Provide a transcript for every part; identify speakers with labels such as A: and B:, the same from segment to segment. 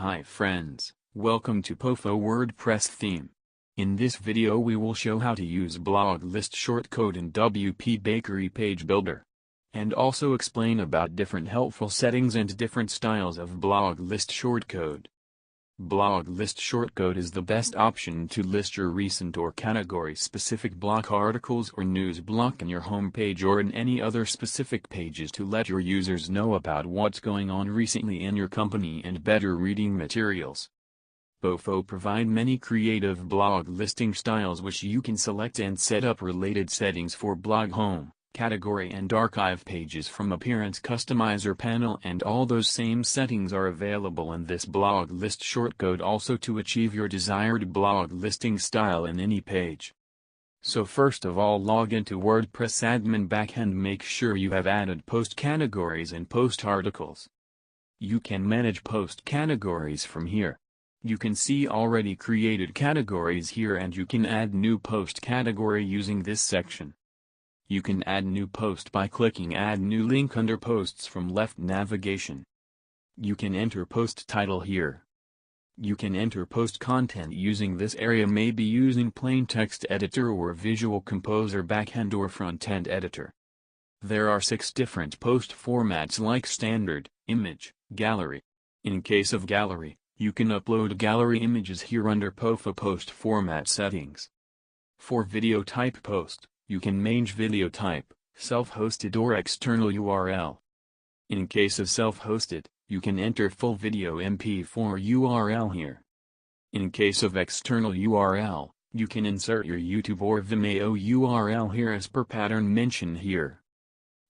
A: Hi friends, welcome to POFO WordPress Theme. In this video we will show how to use blog list shortcode in WP Bakery Page Builder. And also explain about different helpful settings and different styles of blog list shortcode. Blog list shortcode is the best option to list your recent or category-specific blog articles or news block on your homepage or in any other specific pages to let your users know about what's going on recently in your company and better reading materials. POFO provide many creative blog listing styles which you can select and set up related settings for blog home, category and archive pages from Appearance Customizer panel, and all those same settings are available in this blog list shortcode also to achieve your desired blog listing style in any page. So first of all, log into WordPress admin backend. Make sure you have added post categories and post articles. You can manage post categories from here. You can see already created categories here and you can add new post category using this section. You can add new post by clicking Add New Link under Posts from left navigation. You can enter post title here. You can enter post content using this area, maybe using plain text editor or Visual Composer backend or front-end editor. There are 6 different post formats like standard, image, gallery. In case of gallery, you can upload gallery images here under POFO post format settings. For video type post, you can manage video type, self-hosted or external URL. In case of self-hosted, you can enter full video MP4 URL here. In case of external URL, you can insert your YouTube or Vimeo URL here as per pattern mentioned here.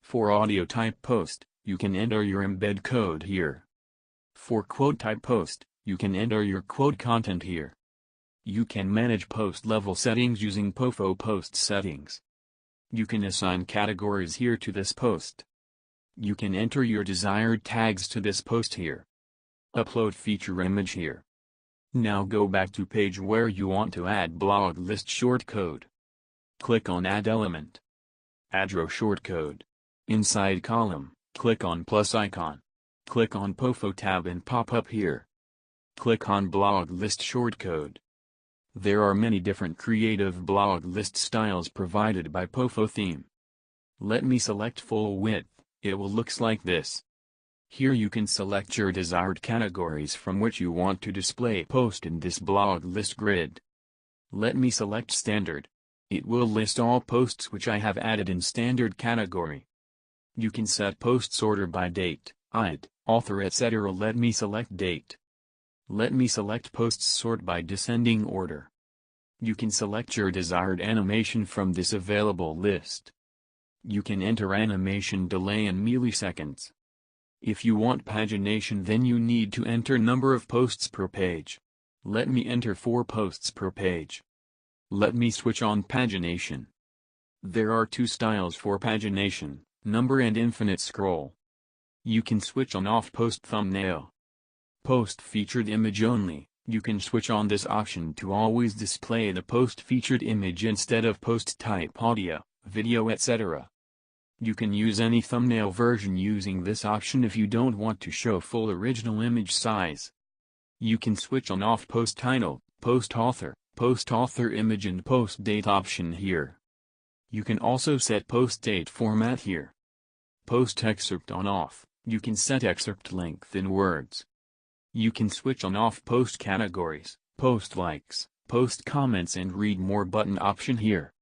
A: For audio type post, you can enter your embed code here. For quote type post, you can enter your quote content here. You can manage post level settings using POFO post settings. You can assign categories here to this post. You can enter your desired tags to this post here. Upload feature image here. Now go back to page where you want to add blog list shortcode. Click on Add Element. Add row shortcode. Inside column, click on plus icon. Click on POFO tab and pop up here. Click on blog list shortcode. There are many different creative blog list styles provided by POFO theme. Let me select full width. It will looks like this. Here you can select your desired categories from which you want to display post in this blog list grid. Let me select standard. It will list all posts which I have added in standard category. You can set posts order by date, ID, author, etc. Let me select date. Let me select posts sort by descending order. You can select your desired animation from this available list. You can enter animation delay in milliseconds. If you want pagination, then you need to enter number of posts per page. Let me enter 4 posts per page. Let me switch on pagination. There are 2 styles for pagination, number and infinite scroll. You can switch on off post thumbnail. Post featured image only. You can switch on this option to always display the post featured image instead of post type audio, video, etc. You can use any thumbnail version using this option if you don't want to show full original image size. You can switch on off post title, post author image and post date option here. You can also set post date format here. Post excerpt on off. You can set excerpt length in words. You can switch on off post categories, post likes, post comments and read more button option here.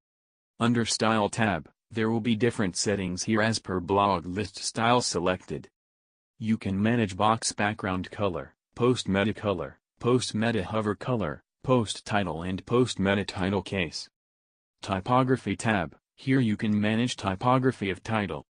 A: Under Style tab, there will be different settings here as per blog list style selected. You can manage box background color, post meta color, post meta hover color, post title and post meta title case. Typography tab, here you can manage typography of title.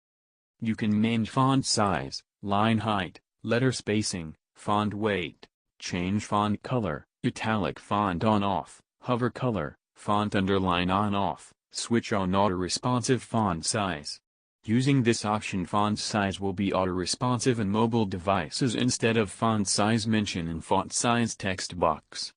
A: You can manage font size, line height, letter spacing, font weight, change font color, italic font on-off, hover color, font underline on-off, switch on auto-responsive font size. Using this option, font size will be auto-responsive in mobile devices instead of font size mentioned in font size text box.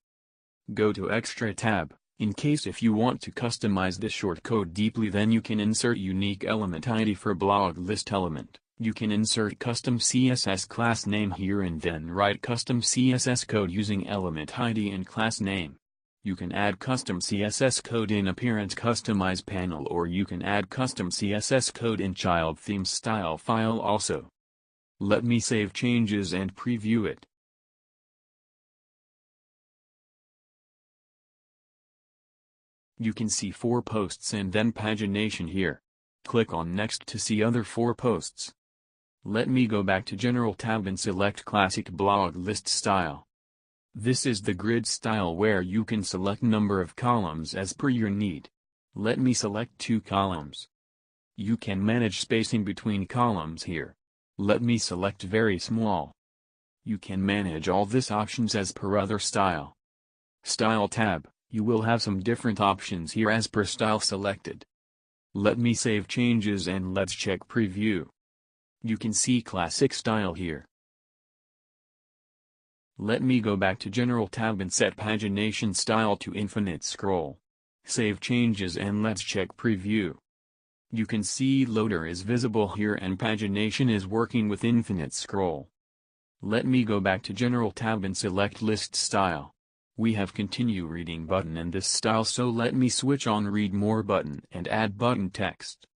A: Go to Extra tab. In case if you want to customize this shortcode deeply, then you can insert unique element ID for blog list element. You can insert custom CSS class name here and then write custom CSS code using element ID and class name. You can add custom CSS code in Appearance Customize panel, or you can add custom CSS code in Child Theme style file also. Let me save changes and preview it. You can see 4 posts and then pagination here. Click on Next to see other 4 posts. Let me go back to General tab and select Classic Blog List Style. This is the grid style where you can select number of columns as per your need. Let me select 2 columns. You can manage spacing between columns here. Let me select very small. You can manage all these options as per other style. Style tab, you will have some different options here as per style selected. Let me save changes and let's check preview. You can see classic style here. Let me go back to General tab and set pagination style to infinite scroll. Save changes and let's check preview. You can see loader is visible here and pagination is working with infinite scroll. Let me go back to General tab and select list style. We have continue reading button in this style, so let me switch on read more button and add button text.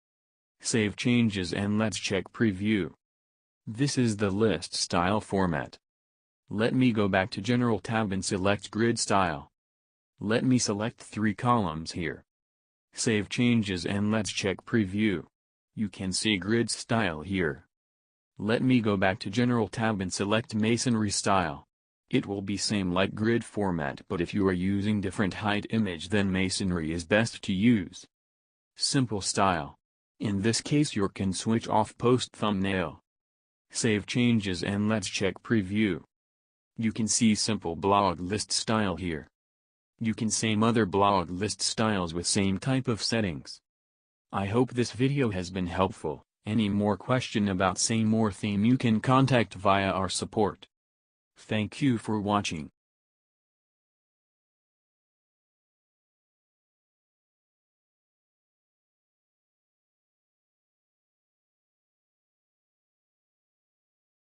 A: Save changes and let's check preview. This is the list style format. Let me go back to General tab and select grid style. Let me select 3 columns here. Save changes and let's check preview. You can see grid style here. Let me go back to General tab and select masonry style. It will be same like grid format, but if you are using different height image then masonry is best to use. Simple style. In this case you can switch off post thumbnail. Save changes and let's check preview. You can see simple blog list style here. You can same other blog list styles with same type of settings. I hope this video has been helpful. Any more question about same or theme you can contact via our support. Thank you for watching.